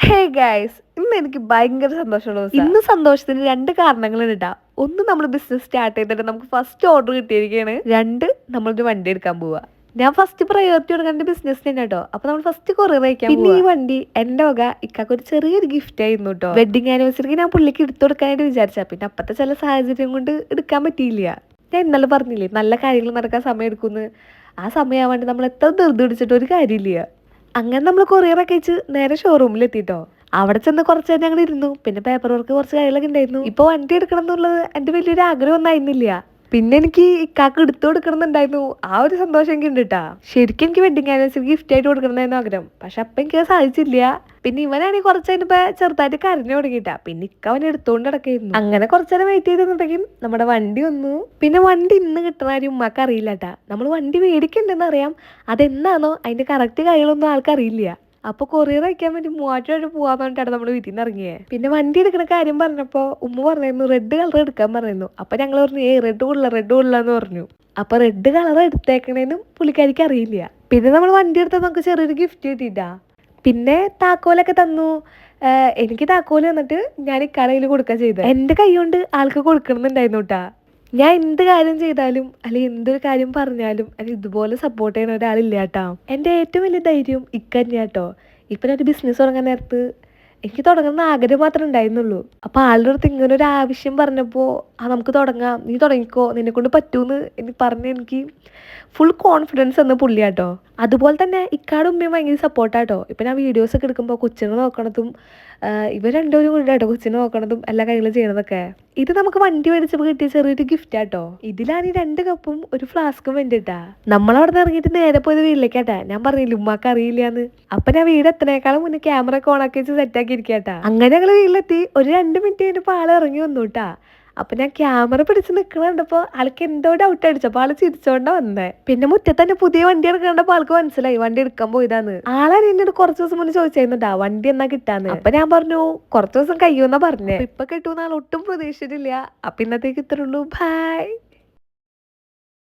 Hey guys, ഇന്ന് എനിക്ക് ഭയങ്കര സന്തോഷമുള്ള ദിവസം. ഇന്ന് സന്തോഷത്തിന് രണ്ട് കാരണങ്ങളുണ്ട് ട്ടാ. ഒന്ന്, നമ്മൾ ബിസിനസ് സ്റ്റാർട്ട് ചെയ്തിട്ട് നമുക്ക് ഫസ്റ്റ് ഓർഡർ കിട്ടിയിരിക്കുകയാണ്. രണ്ട്, നമ്മളൊരു വണ്ടി എടുക്കാൻ പോവാ. ഞാൻ ഫസ്റ്റ് പ്രയോറിറ്റി കൊടുക്കേണ്ട ബിസിനസ് തന്നെ കേട്ടോ. അപ്പൊ നമ്മൾ ഫസ്റ്റ് കൊറിയർ അയക്കാൻ. പിന്നെ ഈ വണ്ടി എന്റെ വക ഇക്കാക്ക് ഒരു ചെറിയൊരു ഗിഫ്റ്റ് ആയിരുന്നു കേട്ടോ. വെഡിങ് ആനിവേഴ്സറിക്ക് ഞാൻ പുള്ളിക്ക് എടുത്തു കൊടുക്കാനായിട്ട് വിചാരിച്ച, പിന്നെ അപ്പത്തെ ചില സാഹചര്യം കൊണ്ട് എടുക്കാൻ പറ്റിയില്ല. ഞാൻ ഇന്നലെ പറഞ്ഞില്ലേ നല്ല കാര്യങ്ങൾ നടക്കാൻ സമയം എടുക്കുന്നു. ആ സമയമാവാണ്ട് നമ്മൾ എത്ര ധൃതി പിടിച്ചിട്ട് ഒരു കാര്യമില്ല. അങ്ങനെ നമ്മൾ കൊറിയറൊക്കെ അയച്ച് നേരെ ഷോറൂമിൽ എത്തിട്ടോ. അവിടെ ചെന്ന് കുറച്ച് നേരം ഞങ്ങൾ ഇരുന്നു. പിന്നെ പേപ്പർ വർക്ക് കുറച്ച് കാര്യങ്ങളൊക്കെ ഉണ്ടായിരുന്നു. ഇപ്പൊ വണ്ടി എടുക്കണം എന്നുള്ളത് എന്റെ വലിയൊരു ആഗ്രഹം ഒന്നും ആയിരുന്നില്ല. പിന്നെ എനിക്ക് ഇക്കാക്ക് എടുത്തു കൊടുക്കണം എന്നുണ്ടായിരുന്നു. ആ ഒരു സന്തോഷം എനിക്ക് ഉണ്ട് കേട്ടാ. ശരിക്കും എനിക്ക് വെഡിങ് ആനിവേഴ്സറി ഗിഫ്റ്റ് ആയിട്ട് കൊടുക്കണമെന്നായിരുന്നു ആഗ്രഹം. പക്ഷെ അപ്പൊ എനിക്ക് സാധിച്ചില്ല. പിന്നെ ഇവനാണെങ്കിൽ കുറച്ച് കഴിഞ്ഞപ്പോ ചെറുതായിട്ട് കരഞ്ഞു തുടങ്ങിയിട്ടാ. പിന്നെ ഇക്ക അവനെ എടുത്തോണ്ട് നടക്കായിരുന്നു. അങ്ങനെ കുറച്ചേരം വെയിറ്റ് ചെയ്തിട്ടുണ്ടെങ്കിൽ നമ്മുടെ വണ്ടി വന്നു. പിന്നെ വണ്ടി ഇന്ന് കിട്ടുന്ന കാര്യം ഉമ്മാക്ക് അറിയില്ല കേട്ടാ. നമ്മൾ വണ്ടി മേടിക്കണ്ടെന്ന് അറിയാം. അതെന്നാണോ അതിന്റെ കറക്റ്റ് കാര്യങ്ങളൊന്നും ആൾക്കറിയില്ല. അപ്പൊ കൊറിയർ അയക്കാൻ വേണ്ടി 3000 രൂപ പോവാന്ന് പറഞ്ഞിട്ടാണ് നമ്മൾ വീട്ടിൽ നിന്ന് ഇറങ്ങിയേ. പിന്നെ വണ്ടി എടുക്കുന്ന കാര്യം പറഞ്ഞപ്പോ ഉമ്മ പറയുന്നു റെഡ് കളർ എടുക്കാൻ പറയുന്നു. അപ്പൊ ഞങ്ങൾ പറഞ്ഞു റെഡ് കൊള്ളില്ല എന്ന് പറഞ്ഞു. അപ്പൊ റെഡ് കളർ എടുത്തേക്കണേന്നും പുള്ളിക്കാരിക്ക് അറിയില്ല. പിന്നെ നമ്മൾ വണ്ടി എടുത്താൽ നമുക്ക് ചെറിയൊരു ഗിഫ്റ്റ് കിട്ടിയിട്ടാ. പിന്നെ താക്കോലൊക്കെ തന്നു. എനിക്ക് താക്കോല് തന്നിട്ട് ഞാൻ ഇക്കാലയിൽ കൊടുക്കാൻ ചെയ്തത്. എന്റെ കൈ കൊണ്ട് ആൾക്ക് കൊടുക്കണമെന്നുണ്ടായിരുന്നു കേട്ടാ. ഞാൻ എന്ത് കാര്യം ചെയ്താലും അല്ലെങ്കിൽ എന്തൊരു കാര്യം പറഞ്ഞാലും അല്ലെങ്കിൽ ഇതുപോലെ സപ്പോർട്ട് ചെയ്യുന്ന ഒരാളില്ല കേട്ടോ. എൻ്റെ ഏറ്റവും വലിയ ധൈര്യം ഇക്ക തന്നെയാ കേട്ടോ. ഇപ്പം ഞാൻ ഒരു ബിസിനസ് തുടങ്ങാൻ നേരത്ത് എനിക്ക് തുടങ്ങുന്ന ആഗ്രഹം മാത്രമേ ഉണ്ടായിരുന്നുള്ളൂ. അപ്പോൾ ആളുടെ അടുത്ത് ഇങ്ങനെ ഒരു ആവശ്യം പറഞ്ഞപ്പോൾ നമുക്ക് തുടങ്ങാം, നീ തുടങ്ങിക്കോ, നിന്നെ കൊണ്ട് പറ്റൂന്ന് എനിക്ക് പറഞ്ഞ് എനിക്ക് ഫുൾ കോൺഫിഡൻസ് എന്ന് പുള്ളിയാട്ടോ. അതുപോലെ തന്നെ ഇക്കാട് ഉമ്മയും ഭയങ്കര സപ്പോർട്ടാട്ടോ. ഇപ്പം ഞാൻ വീഡിയോസ് ഒക്കെ എടുക്കുമ്പോൾ കൊച്ചിനെ നോക്കണതും ഇവർ രണ്ടുപേരും കൂടി കേട്ടോ കൊച്ചിനെ നോക്കണതും എല്ലാ കാര്യങ്ങളും ചെയ്യണതൊക്കെ. ഇത് നമുക്ക് വണ്ടി മേടിച്ചപ്പോൾ കിട്ടിയ ചെറിയൊരു ഗിഫ്റ്റ് ആട്ടോ. ഇതിലാണ് ഈ 2 കപ്പും ഒരു ഫ്ലാസ്കും വേണ്ടിട്ടാ. നമ്മളവിടെ നിന്ന് ഇറങ്ങിയിട്ട് നേരെ പോയത് വീട്ടിലേക്കാട്ടാ. ഞാൻ പറഞ്ഞില്ല ഉമ്മാക്ക് അറിയില്ലാന്ന്. അപ്പൊ ഞാൻ വീട് എത്തണേക്കാളും മുന്നേ ക്യാമറ ഒക്കെ ഓണാക്കി വെച്ച് സെറ്റാക്കി ഇരിക്കാട്ടാ. അങ്ങനെ ഞങ്ങൾ വീട്ടിലെത്തി. ഒരു 2 മിനിറ്റ് കഴിഞ്ഞപ്പോൾ ആള് ഇറങ്ങി വന്നു കേട്ടാ. അപ്പൊ ഞാൻ ക്യാമറ പിടിച്ച് നിൽക്കണ കണ്ടപ്പോ ആൾക്ക് എന്തോ ഡൗട്ട് അടിച്ചപ്പോ ആള് ചിരിച്ചോണ്ടാ വന്നേ. പിന്നെ മുറ്റത്ത് തന്നെ പുതിയ വണ്ടി എടുക്കണ്ടപ്പോ ആൾക്ക് മനസ്സിലായി വണ്ടി എടുക്കാൻ പോയതാന്ന്. ആളെ എന്നോട് കുറച്ച് ദിവസം മുന്നേ ചോദിച്ചായിരുന്നുട്ടാ വണ്ടി എന്നാ കിട്ടാന്ന്. അപ്പൊ ഞാൻ പറഞ്ഞു കുറച്ച് ദിവസം കഴിയുമെന്നാ പറഞ്ഞേ. ഇപ്പൊ കിട്ടുമെന്ന് ആൾ ഒട്ടും പ്രതീക്ഷിച്ചിട്ടില്ല. അപ്പൊ ഇന്നത്തേക്ക് ഇത്രയുള്ളൂ. ബൈ.